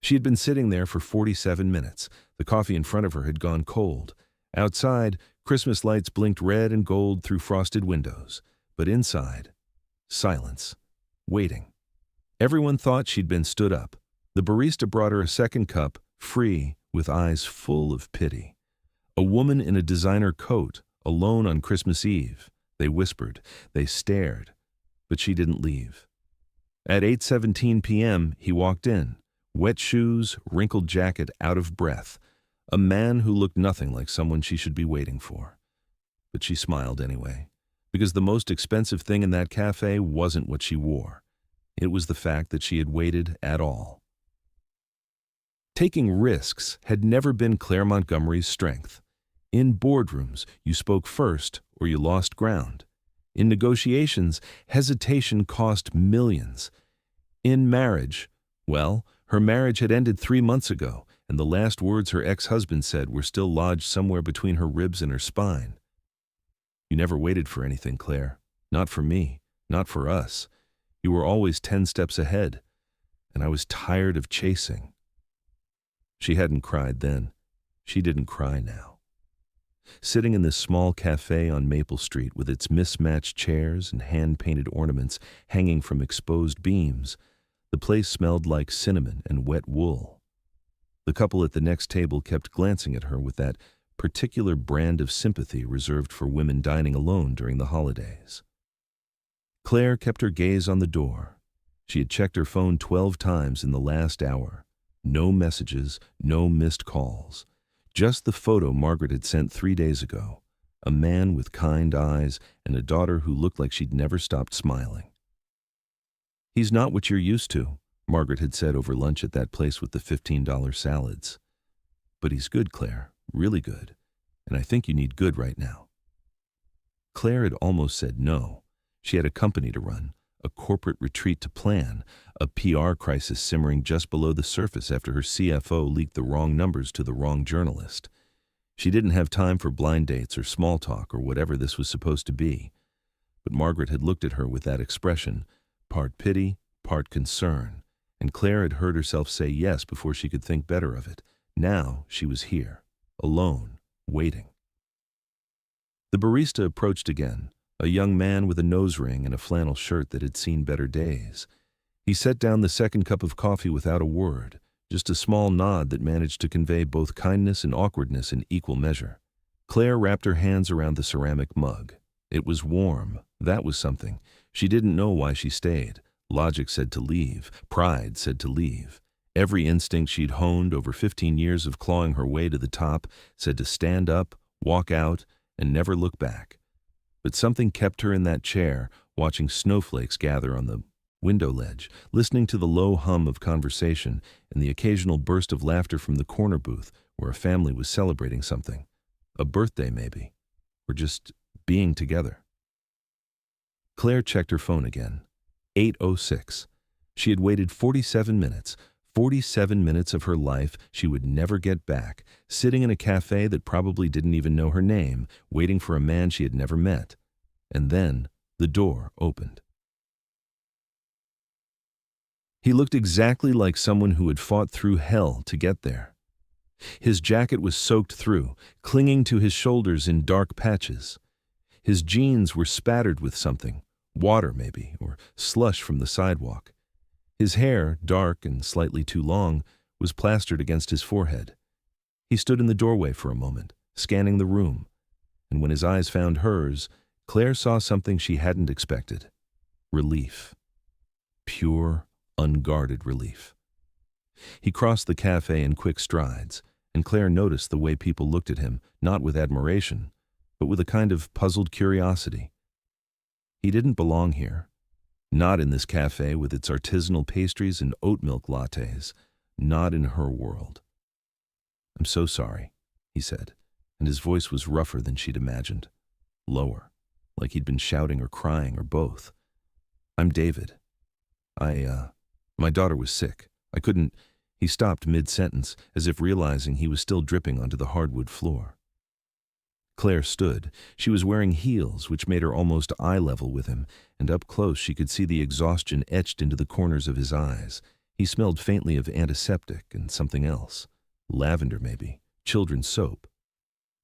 She had been sitting there for 47 minutes. The coffee in front of her had gone cold. Outside, Christmas lights blinked red and gold through frosted windows. But inside, silence. Waiting. Everyone thought she'd been stood up. The barista brought her a second cup, free, with eyes full of pity. A woman in a designer coat, alone on Christmas Eve. They whispered. They stared. But she didn't leave. At 8:17 p.m., he walked in. Wet shoes, wrinkled jacket, out of breath. A man who looked nothing like someone she should be waiting for. But she smiled anyway, because the most expensive thing in that cafe wasn't what she wore. It was the fact that she had waited at all. Taking risks had never been Claire Montgomery's strength. In boardrooms, you spoke first or you lost ground. In negotiations, hesitation cost millions. In marriage, well, her marriage had ended 3 months ago, and the last words her ex-husband said were still lodged somewhere between her ribs and her spine. You never waited for anything, Claire. Not for me. Not for us. You were always 10 steps ahead, and I was tired of chasing. She hadn't cried then. She didn't cry now. Sitting in this small cafe on Maple Street with its mismatched chairs and hand-painted ornaments hanging from exposed beams, the place smelled like cinnamon and wet wool. The couple at the next table kept glancing at her with that particular brand of sympathy reserved for women dining alone during the holidays. Claire kept her gaze on the door. She had checked her phone 12 times in the last hour. No messages, no missed calls. Just the photo Margaret had sent 3 days ago. A man with kind eyes and a daughter who looked like she'd never stopped smiling. "He's not what you're used to," Margaret had said over lunch at that place with the $15 salads. "But he's good, Claire, really good. And I think you need good right now." Claire had almost said no. She had a company to run, a corporate retreat to plan, a PR crisis simmering just below the surface after her CFO leaked the wrong numbers to the wrong journalist. She didn't have time for blind dates or small talk or whatever this was supposed to be. But Margaret had looked at her with that expression, part pity, part concern, and Claire had heard herself say yes before she could think better of it. Now she was here, alone, waiting. The barista approached again, a young man with a nose ring and a flannel shirt that had seen better days. He set down the second cup of coffee without a word, just a small nod that managed to convey both kindness and awkwardness in equal measure. Claire wrapped her hands around the ceramic mug. It was warm. That was something. She didn't know why she stayed. Logic said to leave. Pride said to leave. Every instinct she'd honed over 15 years of clawing her way to the top said to stand up, walk out, and never look back. But something kept her in that chair, watching snowflakes gather on the window ledge, listening to the low hum of conversation and the occasional burst of laughter from the corner booth where a family was celebrating something. A birthday, maybe. Or just being together. Claire checked her phone again. 8:06. She had waited 47 minutes. 47 minutes of her life she would never get back, sitting in a cafe that probably didn't even know her name, waiting for a man she had never met. And then the door opened. He looked exactly like someone who had fought through hell to get there. His jacket was soaked through, clinging to his shoulders in dark patches. His jeans were spattered with something, water maybe, or slush from the sidewalk. His hair, dark and slightly too long, was plastered against his forehead. He stood in the doorway for a moment, scanning the room, and when his eyes found hers, Claire saw something she hadn't expected. Relief. Pure, unguarded relief. He crossed the cafe in quick strides, and Claire noticed the way people looked at him, not with admiration, but with a kind of puzzled curiosity. He didn't belong here. Not in this cafe with its artisanal pastries and oat milk lattes. Not in her world. "I'm so sorry," he said, and his voice was rougher than she'd imagined. Lower, like he'd been shouting or crying or both. "I'm David. My daughter was sick. I couldn't—" He stopped mid-sentence, as if realizing he was still dripping onto the hardwood floor. Claire stood. She was wearing heels, which made her almost eye level with him, and up close she could see the exhaustion etched into the corners of his eyes. He smelled faintly of antiseptic and something else. Lavender, maybe. Children's soap.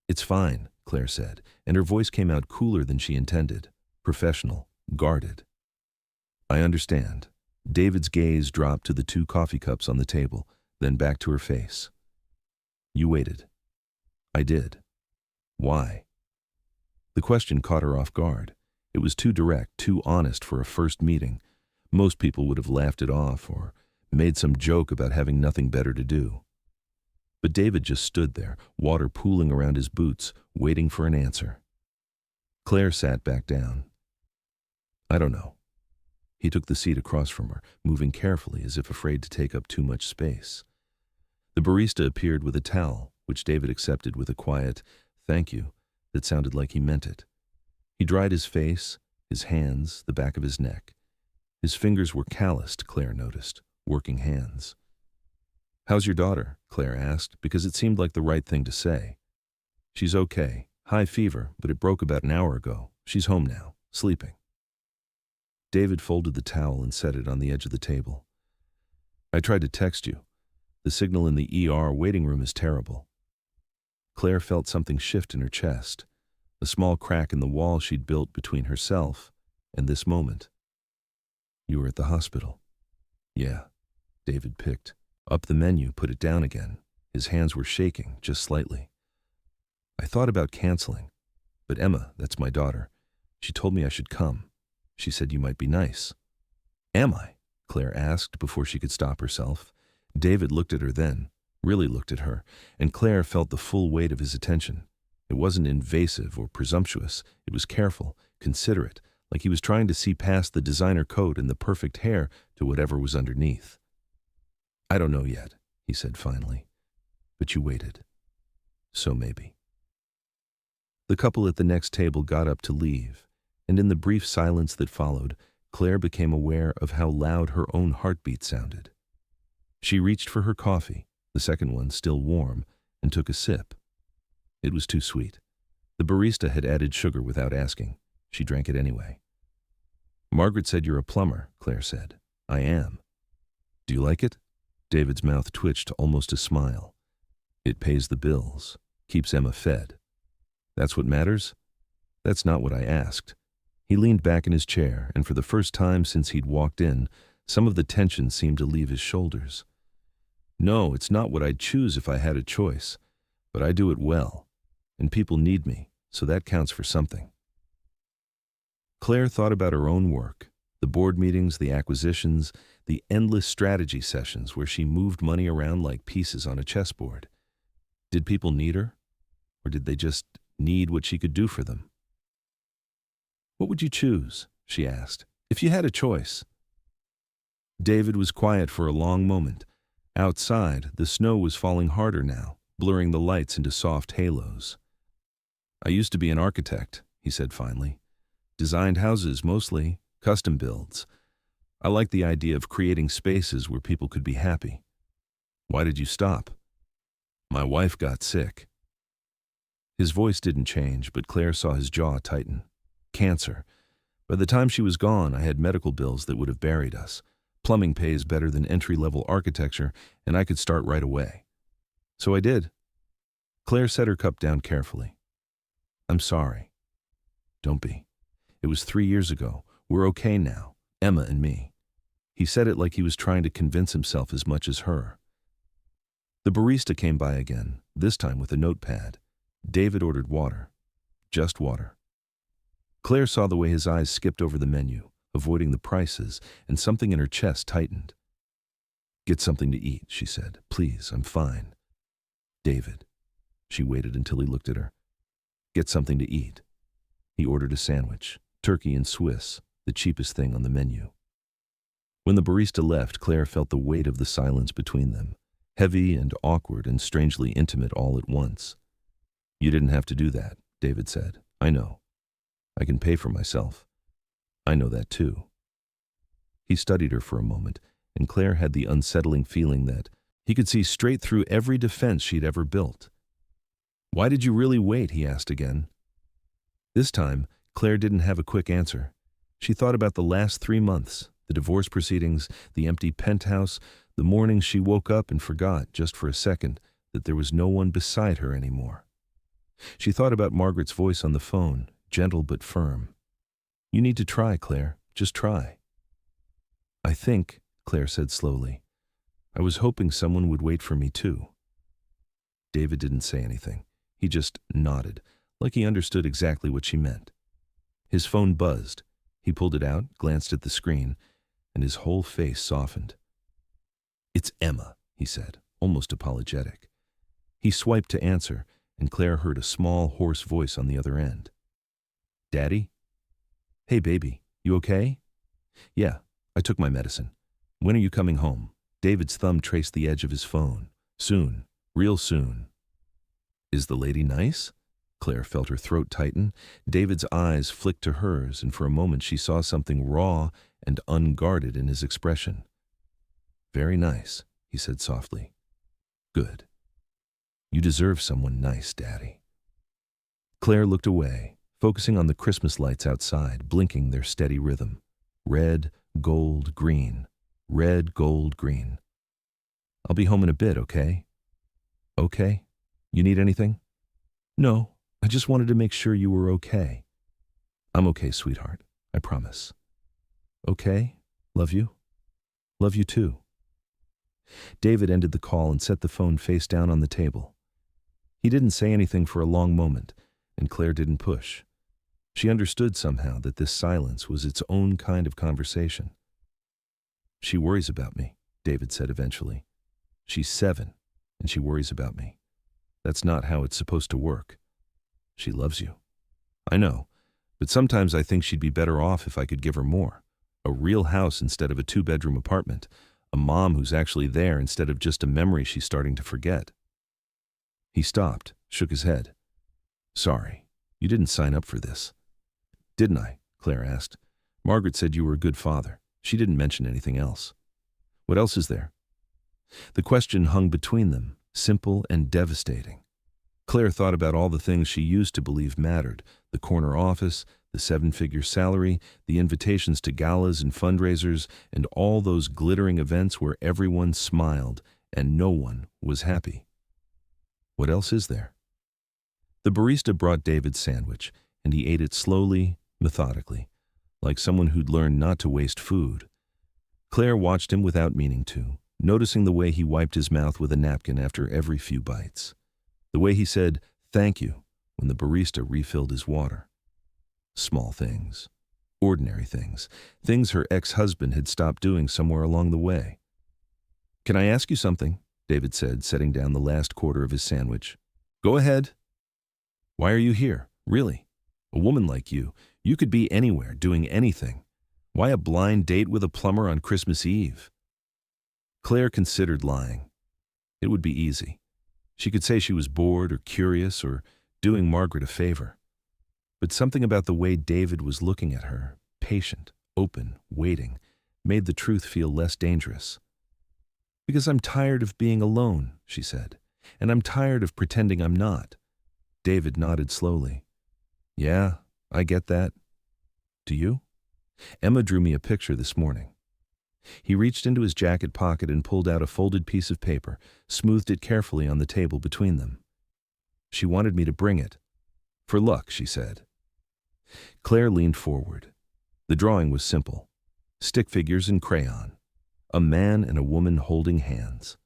"It's fine," Claire said, and her voice came out cooler than she intended. Professional, guarded. "I understand." David's gaze dropped to the 2 coffee cups on the table, then back to her face. "You waited." "I did." "Why?" The question caught her off guard. It was too direct, too honest for a first meeting. Most people would have laughed it off or made some joke about having nothing better to do. But David just stood there, water pooling around his boots, waiting for an answer. Claire sat back down. "I don't know." He took the seat across from her, moving carefully as if afraid to take up too much space. The barista appeared with a towel, which David accepted with a quiet, "Thank you," that sounded like he meant it. He dried his face, his hands, the back of his neck. His fingers were calloused, Claire noticed, working hands. "How's your daughter?" Claire asked, because it seemed like the right thing to say. "She's okay. High fever, but it broke about an hour ago. She's home now, sleeping." David folded the towel and set it on the edge of the table. "I tried to text you. The signal in the ER waiting room is terrible." Claire felt something shift in her chest, a small crack in the wall she'd built between herself and this moment. "You were at the hospital." "Yeah." David picked up the menu, put it down again. His hands were shaking, just slightly. "I thought about canceling, but Emma, that's my daughter, she told me I should come. She said you might be nice." "Am I?" Claire asked before she could stop herself. David looked at her then, really looked at her, and Claire felt the full weight of his attention. It wasn't invasive or presumptuous. It was careful, considerate, like he was trying to see past the designer coat and the perfect hair to whatever was underneath. "I don't know yet," he said finally. "But you waited. So maybe." The couple at the next table got up to leave, and in the brief silence that followed, Claire became aware of how loud her own heartbeat sounded. She reached for her coffee, the second one still warm, and took a sip. It was too sweet. The barista had added sugar without asking. She drank it anyway. "Margaret said you're a plumber," Claire said. "I am." "Do you like it?" David's mouth twitched to almost a smile. "It pays the bills, keeps Emma fed." "That's what matters?" "That's not what I asked." He leaned back in his chair, and for the first time since he'd walked in, some of the tension seemed to leave his shoulders. "No, it's not what I'd choose if I had a choice, but I do it well, and people need me, so that counts for something." Claire thought about her own work, the board meetings, the acquisitions, the endless strategy sessions where she moved money around like pieces on a chessboard. Did people need her, or did they just need what she could do for them? "What would you choose?" she asked, "if you had a choice?" David was quiet for a long moment. Outside, the snow was falling harder now, blurring the lights into soft halos. "I used to be an architect," he said finally. "Designed houses mostly, custom builds. I liked the idea of creating spaces where people could be happy." "Why did you stop?" "My wife got sick." His voice didn't change, but Claire saw his jaw tighten. "Cancer. By the time she was gone, I had medical bills that would have buried us. Plumbing pays better than entry-level architecture, and I could start right away. So I did." Claire set her cup down carefully. "I'm sorry." "Don't be. It was 3 years ago. We're okay now, Emma and me." He said it like he was trying to convince himself as much as her. The barista came by again, this time with a notepad. David ordered water. Just water. Claire saw the way his eyes skipped over the menu, avoiding the prices, and something in her chest tightened. "Get something to eat," she said. "Please, I'm fine." "David." She waited until he looked at her. "Get something to eat." He ordered a sandwich, turkey and Swiss, the cheapest thing on the menu. When the barista left, Claire felt the weight of the silence between them, heavy and awkward and strangely intimate all at once. "You didn't have to do that," David said. "I know. I can pay for myself. I know that too." He studied her for a moment, and Claire had the unsettling feeling that he could see straight through every defense she'd ever built. "Why did you really wait?" he asked again. This time, Claire didn't have a quick answer. She thought about the last 3 months, the The divorce proceedings, the empty penthouse, the mornings she woke up and forgot, just for a second, that there was no one beside her anymore. She thought about Margaret's voice on the phone, gentle but firm. "You need to try, Claire. Just try." "I think," Claire said slowly, "I was hoping someone would wait for me too." David didn't say anything. He just nodded, like he understood exactly what she meant. His phone buzzed. He pulled it out, glanced at the screen, and his whole face softened. "It's Emma," he said, almost apologetic. He swiped to answer, and Claire heard a small, hoarse voice on the other end. "Daddy? Hey, baby, you okay?" "Yeah, I took my medicine. When are you coming home?" David's thumb traced the edge of his phone. "Soon. Real soon." "Is the lady nice?" Claire felt her throat tighten. David's eyes flicked to hers, and for a moment she saw something raw and unguarded in his expression. "Very nice," he said softly. "Good. You deserve someone nice, Daddy." Claire looked away, focusing on the Christmas lights outside, blinking their steady rhythm. Red, gold, green. Red, gold, green. "I'll be home in a bit, okay?" "Okay? You need anything?" "No, I just wanted to make sure you were okay." "I'm okay, sweetheart. I promise." "Okay? Love you." "Love you too." David ended the call and set the phone face down on the table. He didn't say anything for a long moment, and Claire didn't push. She understood somehow that this silence was its own kind of conversation. "She worries about me," David said eventually. "She's 7, and she worries about me. That's not how it's supposed to work." "She loves you." "I know, but sometimes I think she'd be better off if I could give her more. A real house instead of a 2-bedroom apartment. A mom who's actually there instead of just a memory she's starting to forget." He stopped, shook his head. "Sorry, you didn't sign up for this." "Didn't I?" Claire asked. "Margaret said you were a good father. She didn't mention anything else." "What else is there?" The question hung between them, simple and devastating. Claire thought about all the things she used to believe mattered: the corner office, the 7-figure salary, the invitations to galas and fundraisers, and all those glittering events where everyone smiled and no one was happy. What else is there? The barista brought David's sandwich, and he ate it slowly, methodically, like someone who'd learned not to waste food. Claire watched him without meaning to, noticing the way he wiped his mouth with a napkin after every few bites. The way he said, "Thank you," when the barista refilled his water. Small things. Ordinary things. Things her ex-husband had stopped doing somewhere along the way. "Can I ask you something?" David said, setting down the last quarter of his sandwich. "Go ahead." "Why are you here? Really? A woman like you could be anywhere, doing anything. Why a blind date with a plumber on Christmas Eve?" Claire considered lying. It would be easy. She could say she was bored or curious or doing Margaret a favor. But something about the way David was looking at her, patient, open, waiting, made the truth feel less dangerous. "Because I'm tired of being alone," she said, "and I'm tired of pretending I'm not." David nodded slowly. "Yeah, I get that. Do you? Emma drew me a picture this morning." He reached into his jacket pocket and pulled out a folded piece of paper, smoothed it carefully on the table between them. "She wanted me to bring it. For luck," she said. Claire leaned forward. The drawing was simple. Stick figures in crayon. A man and a woman holding hands.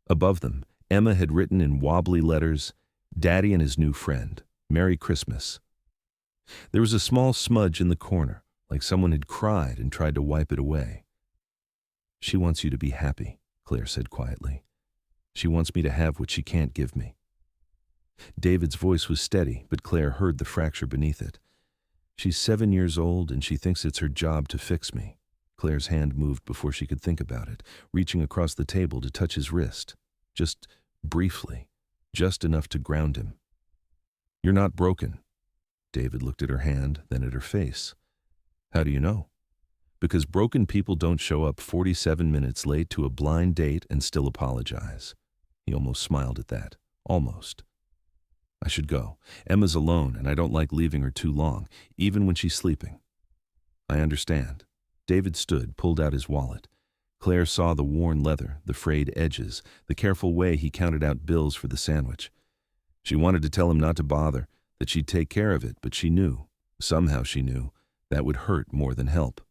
Above them, Emma had written in wobbly letters, "Daddy and his new friend. Merry Christmas." There was a small smudge in the corner, like someone had cried and tried to wipe it away. "She wants you to be happy," Claire said quietly. "She wants me to have what she can't give me." David's voice was steady, but Claire heard the fracture beneath it. "She's 7 years old and she thinks it's her job to fix me." Claire's hand moved before she could think about it, reaching across the table to touch his wrist. Just briefly, just enough to ground him. "You're not broken." David looked at her hand, then at her face. "How do you know?" "Because broken people don't show up 47 minutes late to a blind date and still apologize." He almost smiled at that. Almost. "I should go. Emma's alone, and I don't like leaving her too long, even when she's sleeping." "I understand." David stood, pulled out his wallet. Claire saw the worn leather, the frayed edges, the careful way he counted out bills for the sandwich. She wanted to tell him not to bother, that she'd take care of it, but she knew, somehow she knew, that would hurt more than help.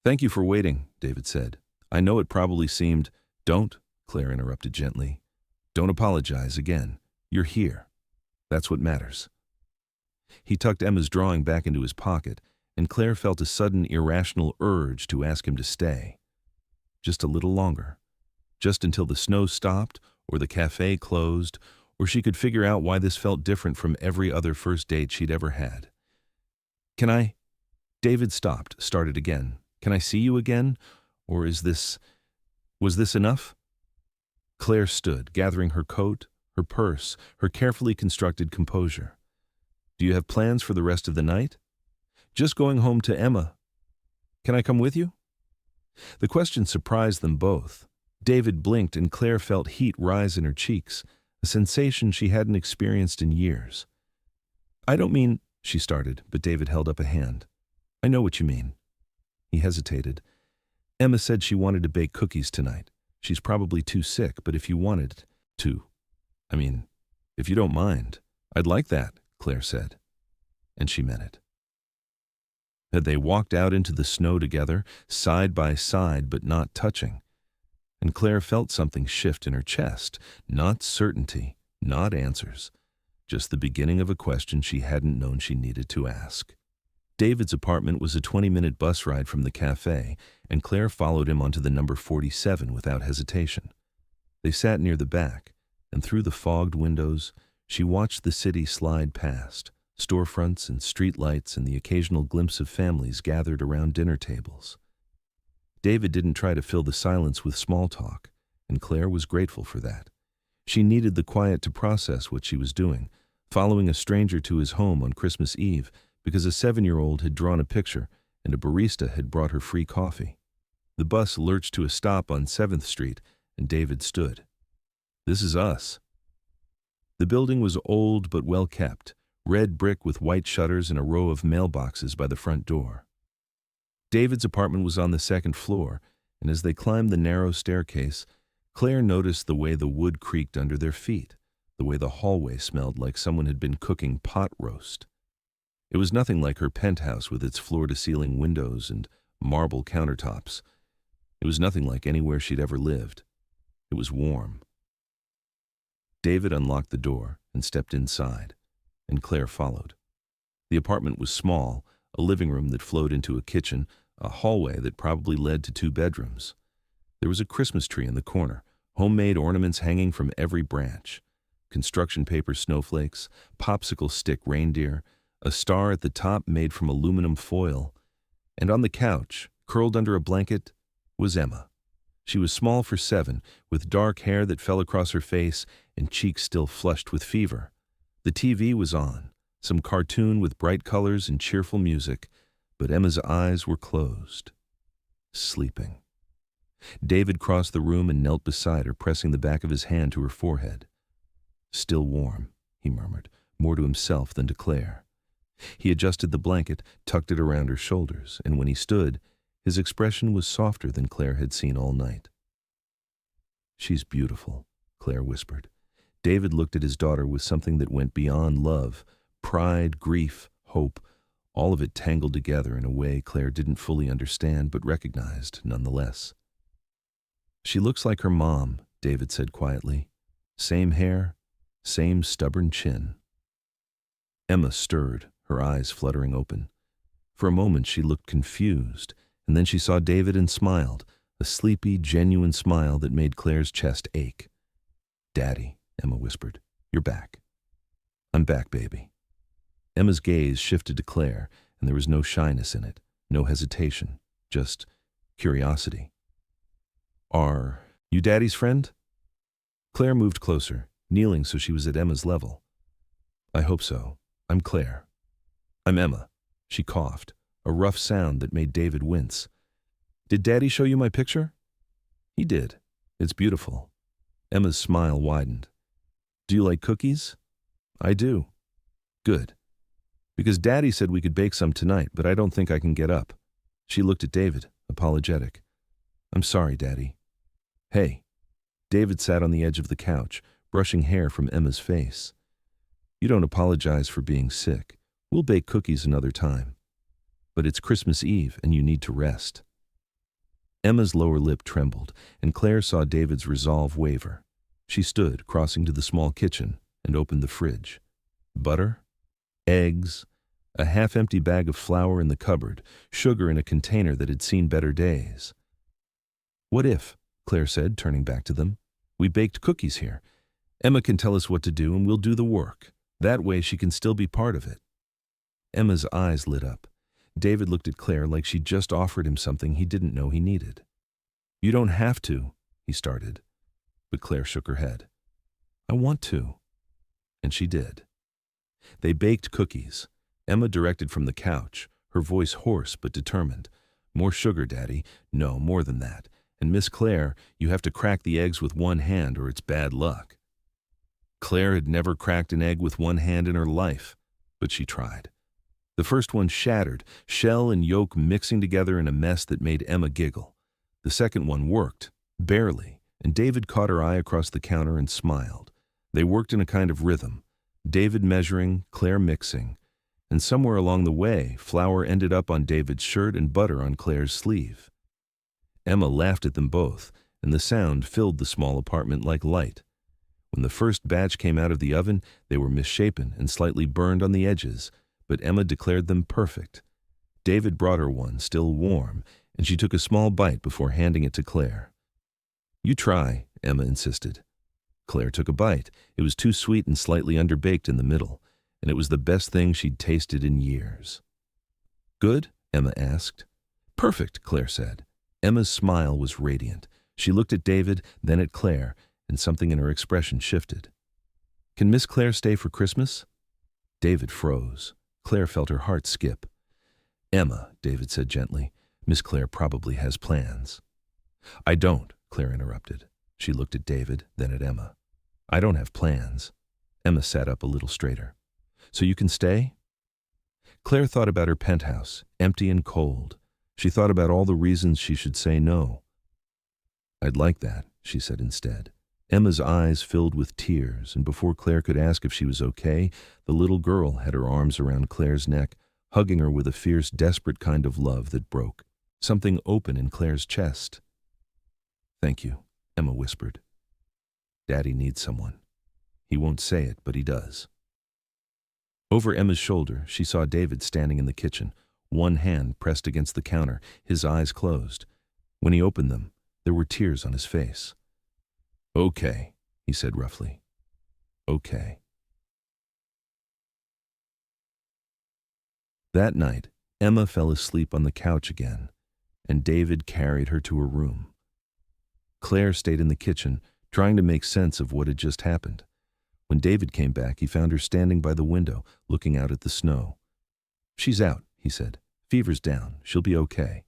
"Thank you for waiting," David said. "I know it probably seemed—" "Don't," Claire interrupted gently. "Don't apologize again. You're here. That's what matters." He tucked Emma's drawing back into his pocket, and Claire felt a sudden irrational urge to ask him to stay. Just a little longer. Just until the snow stopped, or the cafe closed, or she could figure out why this felt different from every other first date she'd ever had. "Can I—" David stopped, started again. "Can I see you again? Or was this enough?" Claire stood, gathering her coat, her purse, her carefully constructed composure. "Do you have plans for the rest of the night?" "Just going home to Emma." "Can I come with you?" The question surprised them both. David blinked and Claire felt heat rise in her cheeks, a sensation she hadn't experienced in years. "I don't mean—" she started, but David held up a hand. "I know what you mean." He hesitated. "Emma said she wanted to bake cookies tonight. She's probably too sick, but if you wanted to, if you don't mind, I'd like that," Claire said. And she meant it. Had they walked out into the snow together, side by side but not touching? And Claire felt something shift in her chest, not certainty, not answers, just the beginning of a question she hadn't known she needed to ask. David's apartment was a 20-minute bus ride from the cafe, and Claire followed him onto the number 47 without hesitation. They sat near the back, and through the fogged windows, she watched the city slide past, storefronts and streetlights and the occasional glimpse of families gathered around dinner tables. David didn't try to fill the silence with small talk, and Claire was grateful for that. She needed the quiet to process what she was doing, following a stranger to his home on Christmas Eve because a 7-year-old had drawn a picture and a barista had brought her free coffee. The bus lurched to a stop on 7th Street, and David stood. "This is us." The building was old but well kept, red brick with white shutters and a row of mailboxes by the front door. David's apartment was on the 2nd floor, and as they climbed the narrow staircase, Claire noticed the way the wood creaked under their feet, the way the hallway smelled like someone had been cooking pot roast. It was nothing like her penthouse with its floor-to-ceiling windows and marble countertops. It was nothing like anywhere she'd ever lived. It was warm. David unlocked the door and stepped inside, and Claire followed. The apartment was small, a living room that flowed into a kitchen, a hallway that probably led to 2 bedrooms. There was a Christmas tree in the corner, homemade ornaments hanging from every branch, construction paper snowflakes, popsicle stick reindeer, a star at the top made from aluminum foil, and on the couch, curled under a blanket, was Emma. She was small for 7, with dark hair that fell across her face and cheeks still flushed with fever. The TV was on, some cartoon with bright colors and cheerful music, but Emma's eyes were closed, sleeping. David crossed the room and knelt beside her, pressing the back of his hand to her forehead. "Still warm," he murmured, more to himself than to Claire. He adjusted the blanket, tucked it around her shoulders, and when he stood, his expression was softer than Claire had seen all night. "She's beautiful," Claire whispered. David looked at his daughter with something that went beyond love, pride, grief, hope, all of it tangled together in a way Claire didn't fully understand but recognized nonetheless. "She looks like her mom," David said quietly. "Same hair, same stubborn chin." Emma stirred, her eyes fluttering open. For a moment she looked confused, and then she saw David and smiled, a sleepy, genuine smile that made Claire's chest ache. "Daddy," Emma whispered, "you're back." "I'm back, baby." Emma's gaze shifted to Claire, and there was no shyness in it, no hesitation, just curiosity. "Are you Daddy's friend?" Claire moved closer, kneeling so she was at Emma's level. "I hope so. I'm Claire." "I'm Emma." She coughed, a rough sound that made David wince. "Did Daddy show you my picture?" "He did. It's beautiful." Emma's smile widened. "Do you like cookies?" "I do." "Good. Because Daddy said we could bake some tonight, but I don't think I can get up." She looked at David, apologetic. "I'm sorry, Daddy." "Hey." David sat on the edge of the couch, brushing hair from Emma's face. "You don't apologize for being sick. We'll bake cookies another time. But it's Christmas Eve and you need to rest." Emma's lower lip trembled, and Claire saw David's resolve waver. She stood, crossing to the small kitchen, and opened the fridge. Butter, eggs, a half-empty bag of flour in the cupboard, sugar in a container that had seen better days. "What if," Claire said, turning back to them, "we baked cookies here? Emma can tell us what to do and we'll do the work. That way she can still be part of it." Emma's eyes lit up. David looked at Claire like she'd just offered him something he didn't know he needed. "You don't have to," he started. But Claire shook her head. "I want to." And she did. They baked cookies. Emma directed from the couch, her voice hoarse but determined. "More sugar, Daddy. No, more than that. And Miss Claire, you have to crack the eggs with one hand or it's bad luck." Claire had never cracked an egg with one hand in her life, but she tried. The first one shattered, shell and yolk mixing together in a mess that made Emma giggle. The second one worked, barely, and David caught her eye across the counter and smiled. They worked in a kind of rhythm, David measuring, Claire mixing, and somewhere along the way, flour ended up on David's shirt and butter on Claire's sleeve. Emma laughed at them both, and the sound filled the small apartment like light. When the first batch came out of the oven, they were misshapen and slightly burned on the edges, but Emma declared them perfect. David brought her one, still warm, and she took a small bite before handing it to Claire. "You try," Emma insisted. Claire took a bite. It was too sweet and slightly underbaked in the middle, and it was the best thing she'd tasted in years. "Good?" Emma asked. "Perfect," Claire said. Emma's smile was radiant. She looked at David, then at Claire, and something in her expression shifted. "Can Miss Claire stay for Christmas?" David froze. Claire felt her heart skip. "Emma," David said gently, "Miss Claire probably has plans." "I don't," Claire interrupted. She looked at David, then at Emma. "I don't have plans." Emma sat up a little straighter. "So you can stay?" Claire thought about her penthouse, empty and cold. She thought about all the reasons she should say no. "I'd like that," she said instead. Emma's eyes filled with tears, and before Claire could ask if she was okay, the little girl had her arms around Claire's neck, hugging her with a fierce, desperate kind of love that broke. Something open in Claire's chest. "Thank you," Emma whispered. "Daddy needs someone. He won't say it, but he does." Over Emma's shoulder, she saw David standing in the kitchen, one hand pressed against the counter, his eyes closed. When he opened them, there were tears on his face. "Okay," he said roughly. "Okay." That night, Emma fell asleep on the couch again, and David carried her to her room. Claire stayed in the kitchen, trying to make sense of what had just happened. When David came back, he found her standing by the window, looking out at the snow. "She's out," he said. "Fever's down. She'll be okay."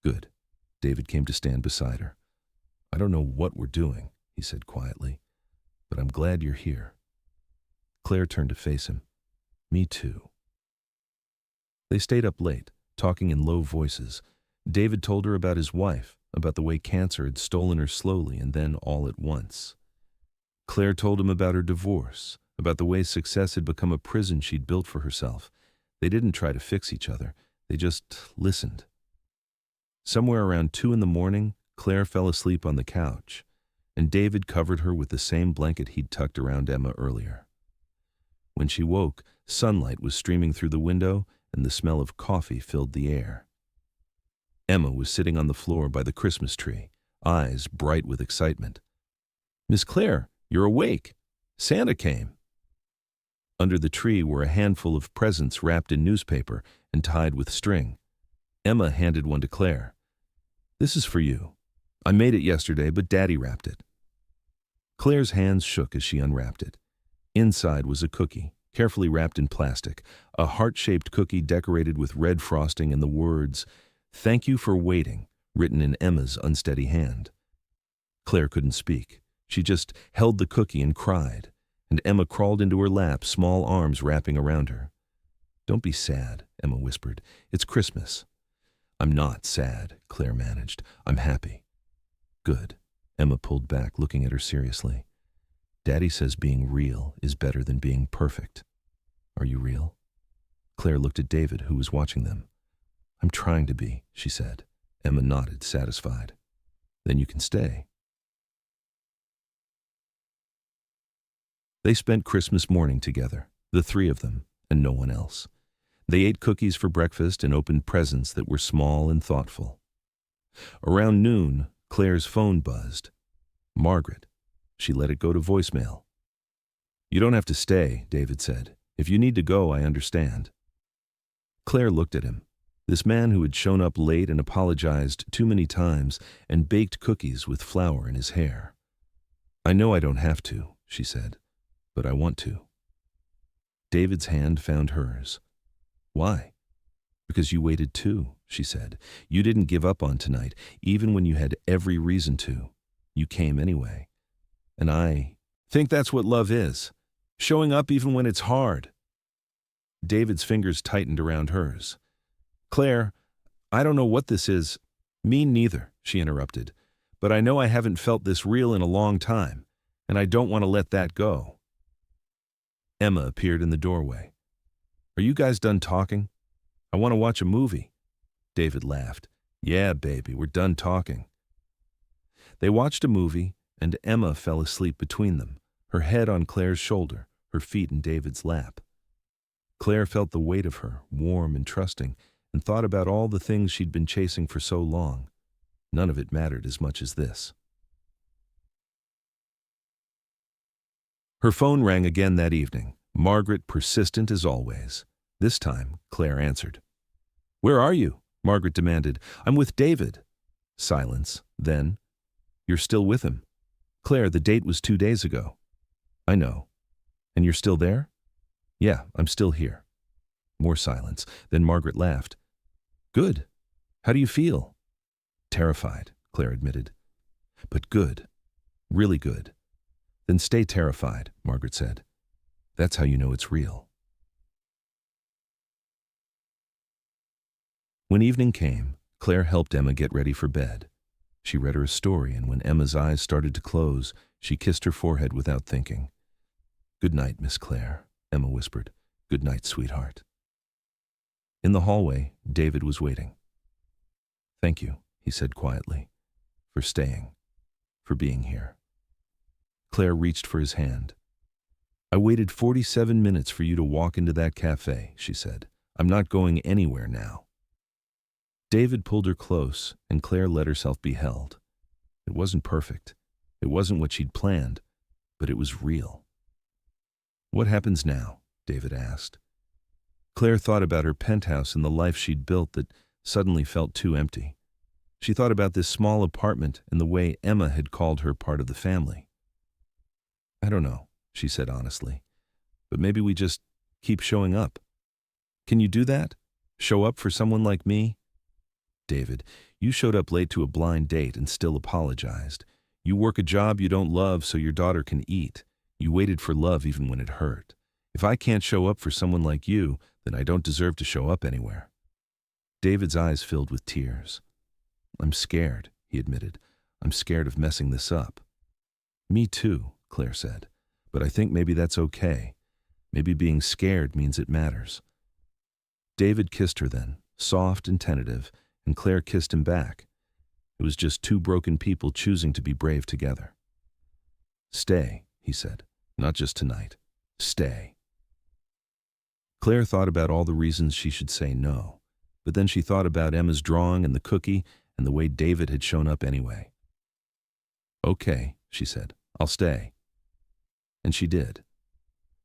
"Good." David came to stand beside her. "I don't know what we're doing," he said quietly, "but I'm glad you're here." Claire turned to face him. "Me too." They stayed up late, talking in low voices. David told her about his wife, about the way cancer had stolen her slowly and then all at once. Claire told him about her divorce, about the way success had become a prison she'd built for herself. They didn't try to fix each other. They just listened. Somewhere around 2 a.m, Claire fell asleep on the couch, and David covered her with the same blanket he'd tucked around Emma earlier. When she woke, sunlight was streaming through the window, and the smell of coffee filled the air. Emma was sitting on the floor by the Christmas tree, eyes bright with excitement. "Miss Claire, you're awake. Santa came." Under the tree were a handful of presents wrapped in newspaper and tied with string. Emma handed one to Claire. "This is for you. I made it yesterday, but Daddy wrapped it." Claire's hands shook as she unwrapped it. Inside was a cookie, carefully wrapped in plastic, a heart-shaped cookie decorated with red frosting and the words, "Thank you for waiting," written in Emma's unsteady hand. Claire couldn't speak. She just held the cookie and cried, and Emma crawled into her lap, small arms wrapping around her. "Don't be sad," Emma whispered. "It's Christmas." I'm not sad, Claire managed. I'm happy. Good. Emma pulled back, looking at her seriously. Daddy says being real is better than being perfect. Are you real? Claire looked at David, who was watching them. I'm trying to be, she said. Emma nodded, satisfied. Then you can stay. They spent Christmas morning together, the three of them, and no one else. They ate cookies for breakfast and opened presents that were small and thoughtful. Around noon, Claire's phone buzzed. Margaret. She let it go to voicemail. You don't have to stay, David said. If you need to go, I understand. Claire looked at him. This man who had shown up late and apologized too many times and baked cookies with flour in his hair. I know I don't have to, she said, but I want to. David's hand found hers. Why? Because you waited too, she said. You didn't give up on tonight, even when you had every reason to. You came anyway. And I think that's what love is. Showing up even when it's hard. David's fingers tightened around hers. Claire, I don't know what this is. Me neither, she interrupted. But I know I haven't felt this real in a long time, and I don't want to let that go. Emma appeared in the doorway. Are you guys done talking? I want to watch a movie. David laughed. Yeah, baby, we're done talking. They watched a movie, and Emma fell asleep between them, her head on Claire's shoulder, her feet in David's lap. Claire felt the weight of her, warm and trusting, and thought about all the things she'd been chasing for so long. None of it mattered as much as this. Her phone rang again that evening, Margaret persistent as always. This time, Claire answered. Where are you? Margaret demanded. I'm with David. Silence. Then, you're still with him. Claire, the date was 2 days ago. I know. And you're still there? Yeah, I'm still here. More silence. Then Margaret laughed. Good. How do you feel? Terrified, Claire admitted. But good. Really good. Then stay terrified, Margaret said. That's how you know it's real. When evening came, Claire helped Emma get ready for bed. She read her a story, and when Emma's eyes started to close, she kissed her forehead without thinking. Good night, Miss Claire, Emma whispered. Good night, sweetheart. In the hallway, David was waiting. Thank you, he said quietly, for staying, for being here. Claire reached for his hand. I waited 47 minutes for you to walk into that cafe, she said. I'm not going anywhere now. David pulled her close, and Claire let herself be held. It wasn't perfect. It wasn't what she'd planned, but it was real. What happens now? David asked. Claire thought about her penthouse and the life she'd built that suddenly felt too empty. She thought about this small apartment and the way Emma had called her part of the family. I don't know, she said honestly, but maybe we just keep showing up. Can you do that? Show up for someone like me? David, you showed up late to a blind date and still apologized. You work a job you don't love so your daughter can eat. You waited for love even when it hurt. If I can't show up for someone like you, then I don't deserve to show up anywhere. David's eyes filled with tears. I'm scared, he admitted. I'm scared of messing this up. Me too, Claire said. But I think maybe that's okay. Maybe being scared means it matters. David kissed her then, soft and tentative, and Claire kissed him back. It was just two broken people choosing to be brave together. Stay, he said. Not just tonight. Stay. Claire thought about all the reasons she should say no, but then she thought about Emma's drawing and the cookie and the way David had shown up anyway. Okay, she said. I'll stay. And she did.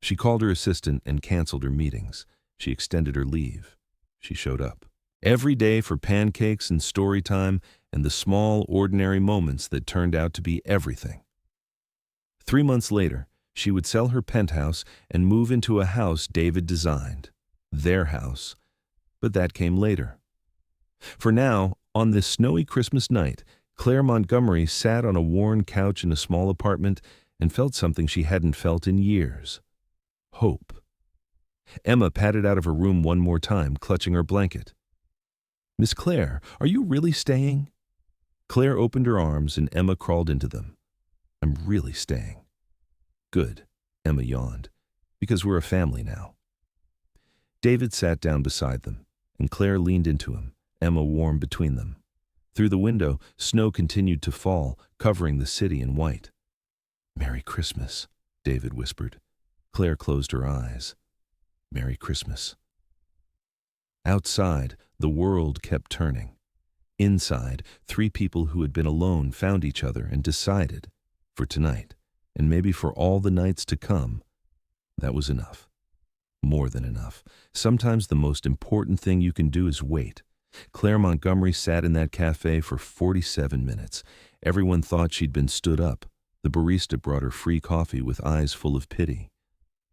She called her assistant and canceled her meetings. She extended her leave. She showed up. Every day for pancakes and story time and the small, ordinary moments that turned out to be everything. 3 months later, she would sell her penthouse and move into a house David designed. Their house. But that came later. For now, on this snowy Christmas night, Claire Montgomery sat on a worn couch in a small apartment and felt something she hadn't felt in years. Hope. Emma padded out of her room one more time, clutching her blanket. Miss Claire, are you really staying? Claire opened her arms and Emma crawled into them. I'm really staying. Good, Emma yawned, because we're a family now. David sat down beside them, and Claire leaned into him, Emma warm between them. Through the window, snow continued to fall, covering the city in white. Merry Christmas, David whispered. Claire closed her eyes. Merry Christmas. Outside, the world kept turning. Inside, three people who had been alone found each other and decided, for tonight, and maybe for all the nights to come, that was enough. More than enough. Sometimes the most important thing you can do is wait. Claire Montgomery sat in that cafe for 47 minutes. Everyone thought she'd been stood up. The barista brought her free coffee with eyes full of pity.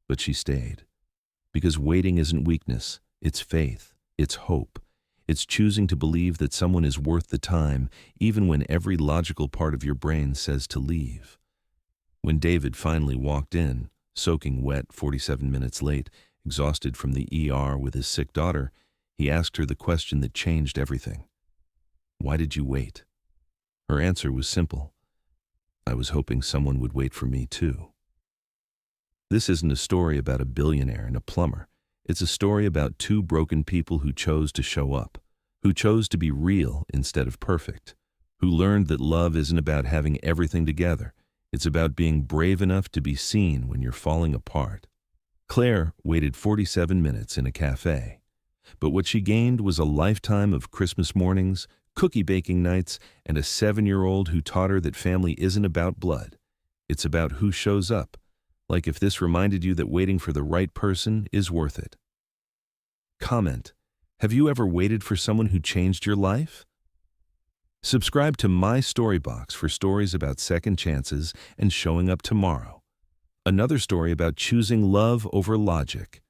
But she stayed. Because waiting isn't weakness, it's faith, it's hope. It's choosing to believe that someone is worth the time, even when every logical part of your brain says to leave. When David finally walked in, soaking wet 47 minutes late, exhausted from the ER with his sick daughter, he asked her the question that changed everything. Why did you wait? Her answer was simple. I was hoping someone would wait for me too. This isn't a story about a billionaire and a plumber. It's a story about two broken people who chose to show up, who chose to be real instead of perfect, who learned that love isn't about having everything together. It's about being brave enough to be seen when you're falling apart. Claire waited 47 minutes in a cafe, but what she gained was a lifetime of Christmas mornings, cookie baking nights, and a 7-year-old who taught her that family isn't about blood. It's about who shows up. Like if this reminded you that waiting for the right person is worth it. Comment: have you ever waited for someone who changed your life? Subscribe to My Storybox for stories about second chances and showing up tomorrow. Another story about choosing love over logic.